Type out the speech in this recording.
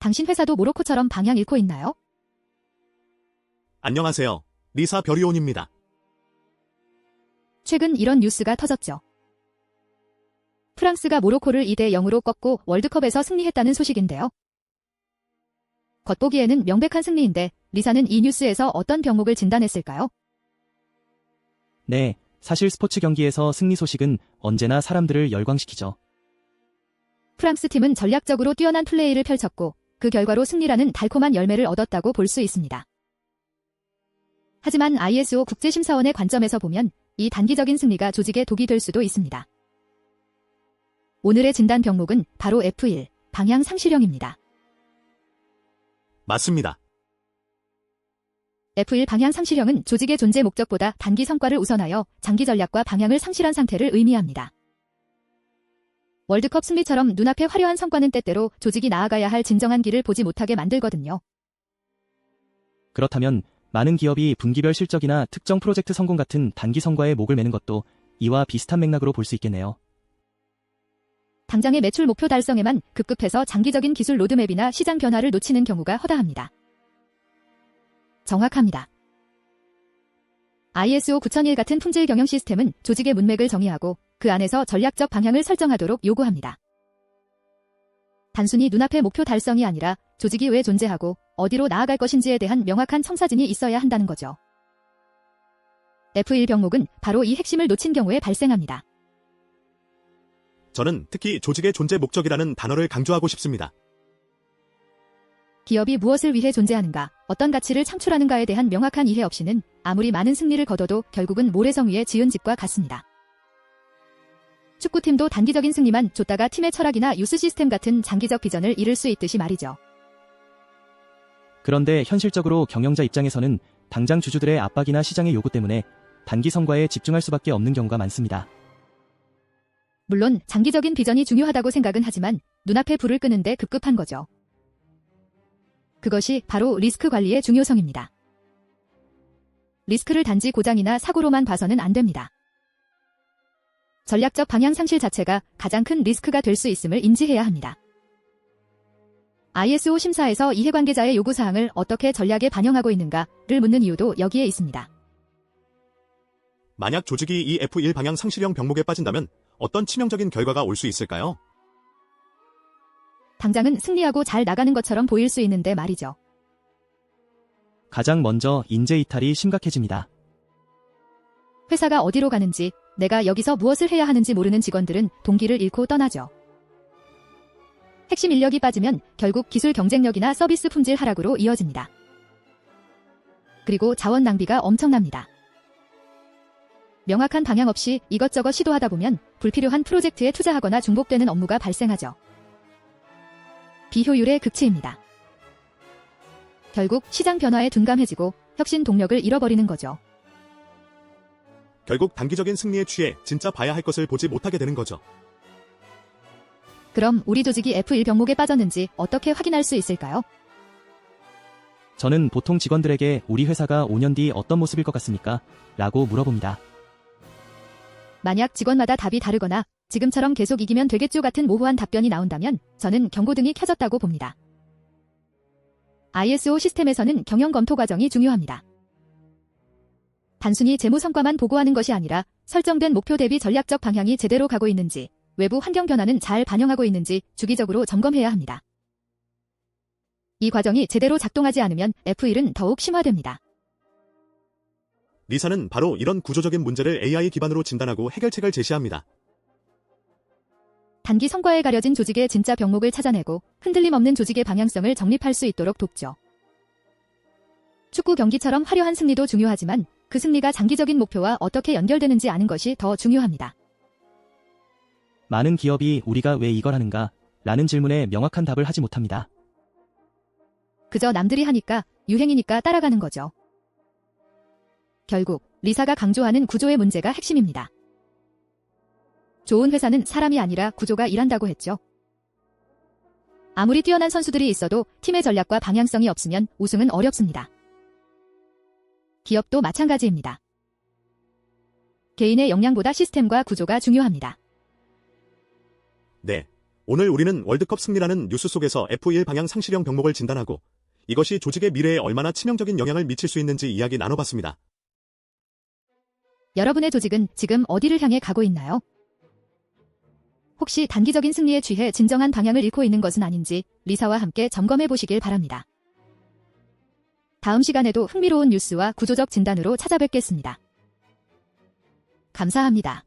당신 회사도 모로코처럼 방향 잃고 있나요? 안녕하세요. 리사 별이온입니다. 최근 이런 뉴스가 터졌죠. 프랑스가 모로코를 2대0으로 꺾고 월드컵에서 승리했다는 소식인데요. 겉보기에는 명백한 승리인데 리사는 이 뉴스에서 어떤 병목을 진단했을까요? 네, 사실 스포츠 경기에서 승리 소식은 언제나 사람들을 열광시키죠. 프랑스 팀은 전략적으로 뛰어난 플레이를 펼쳤고 그 결과로 승리라는 달콤한 열매를 얻었다고 볼 수 있습니다. 하지만 ISO 국제심사원의 관점에서 보면 이 단기적인 승리가 조직에 독이 될 수도 있습니다. 오늘의 진단 병목은 바로 F1, 방향 상실형입니다. 맞습니다. F1 방향 상실형은 조직의 존재 목적보다 단기 성과를 우선하여 장기 전략과 방향을 상실한 상태를 의미합니다. 월드컵 승리처럼 눈앞에 화려한 성과는 때때로 조직이 나아가야 할 진정한 길을 보지 못하게 만들거든요. 그렇다면 많은 기업이 분기별 실적이나 특정 프로젝트 성공 같은 단기 성과에 목을 매는 것도 이와 비슷한 맥락으로 볼 수 있겠네요. 당장의 매출 목표 달성에만 급급해서 장기적인 기술 로드맵이나 시장 변화를 놓치는 경우가 허다합니다. 정확합니다. ISO 9001 같은 품질 경영 시스템은 조직의 문맥을 정의하고 그 안에서 전략적 방향을 설정하도록 요구합니다. 단순히 눈앞의 목표 달성이 아니라 조직이 왜 존재하고 어디로 나아갈 것인지에 대한 명확한 청사진이 있어야 한다는 거죠. F1 병목은 바로 이 핵심을 놓친 경우에 발생합니다. 저는 특히 조직의 존재 목적이라는 단어를 강조하고 싶습니다. 기업이 무엇을 위해 존재하는가, 어떤 가치를 창출하는가에 대한 명확한 이해 없이는 아무리 많은 승리를 거둬도 결국은 모래성 위에 지은 집과 같습니다. 축구팀도 단기적인 승리만 쫓다가 팀의 철학이나 유스 시스템 같은 장기적 비전을 잃을 수 있듯이 말이죠. 그런데 현실적으로 경영자 입장에서는 당장 주주들의 압박이나 시장의 요구 때문에 단기 성과에 집중할 수밖에 없는 경우가 많습니다. 물론 장기적인 비전이 중요하다고 생각은 하지만 눈앞에 불을 끄는데 급급한 거죠. 그것이 바로 리스크 관리의 중요성입니다. 리스크를 단지 고장이나 사고로만 봐서는 안 됩니다. 전략적 방향 상실 자체가 가장 큰 리스크가 될 수 있음을 인지해야 합니다. ISO 심사에서 이해관계자의 요구사항을 어떻게 전략에 반영하고 있는가를 묻는 이유도 여기에 있습니다. 만약 조직이 이 F1 방향 상실형 병목에 빠진다면 어떤 치명적인 결과가 올 수 있을까요? 당장은 승리하고 잘 나가는 것처럼 보일 수 있는데 말이죠. 가장 먼저 인재 이탈이 심각해집니다. 회사가 어디로 가는지, 내가 여기서 무엇을 해야 하는지 모르는 직원들은 동기를 잃고 떠나죠. 핵심 인력이 빠지면 결국 기술 경쟁력이나 서비스 품질 하락으로 이어집니다. 그리고 자원 낭비가 엄청납니다. 명확한 방향 없이 이것저것 시도하다 보면 불필요한 프로젝트에 투자하거나 중복되는 업무가 발생하죠. 비효율의 극치입니다. 결국 시장 변화에 둔감해지고 혁신 동력을 잃어버리는 거죠. 결국 단기적인 승리에 취해 진짜 봐야 할 것을 보지 못하게 되는 거죠. 그럼 우리 조직이 F1 병목에 빠졌는지 어떻게 확인할 수 있을까요? 저는 보통 직원들에게 우리 회사가 5년 뒤 어떤 모습일 것 같습니까? 라고 물어봅니다. 만약 직원마다 답이 다르거나 지금처럼 계속 이기면 되겠죠 같은 모호한 답변이 나온다면 저는 경고등이 켜졌다고 봅니다. ISO 시스템에서는 경영 검토 과정이 중요합니다. 단순히 재무 성과만 보고하는 것이 아니라 설정된 목표 대비 전략적 방향이 제대로 가고 있는지, 외부 환경 변화는 잘 반영하고 있는지 주기적으로 점검해야 합니다. 이 과정이 제대로 작동하지 않으면 F1은 더욱 심화됩니다. 리사는 바로 이런 구조적인 문제를 AI 기반으로 진단하고 해결책을 제시합니다. 단기 성과에 가려진 조직의 진짜 병목을 찾아내고 흔들림 없는 조직의 방향성을 정립할 수 있도록 돕죠. 축구 경기처럼 화려한 승리도 중요하지만 그 승리가 장기적인 목표와 어떻게 연결되는지 아는 것이 더 중요합니다. 많은 기업이 우리가 왜 이걸 하는가? 라는 질문에 명확한 답을 하지 못합니다. 그저 남들이 하니까, 유행이니까 따라가는 거죠. 결국 리사가 강조하는 구조의 문제가 핵심입니다. 좋은 회사는 사람이 아니라 구조가 일한다고 했죠. 아무리 뛰어난 선수들이 있어도 팀의 전략과 방향성이 없으면 우승은 어렵습니다. 기업도 마찬가지입니다. 개인의 역량보다 시스템과 구조가 중요합니다. 네. 오늘 우리는 월드컵 승리라는 뉴스 속에서 F1 방향 상실형 병목을 진단하고 이것이 조직의 미래에 얼마나 치명적인 영향을 미칠 수 있는지 이야기 나눠봤습니다. 여러분의 조직은 지금 어디를 향해 가고 있나요? 혹시 단기적인 승리에 취해 진정한 방향을 잃고 있는 것은 아닌지 리사와 함께 점검해 보시길 바랍니다. 다음 시간에도 흥미로운 뉴스와 구조적 진단으로 찾아뵙겠습니다. 감사합니다.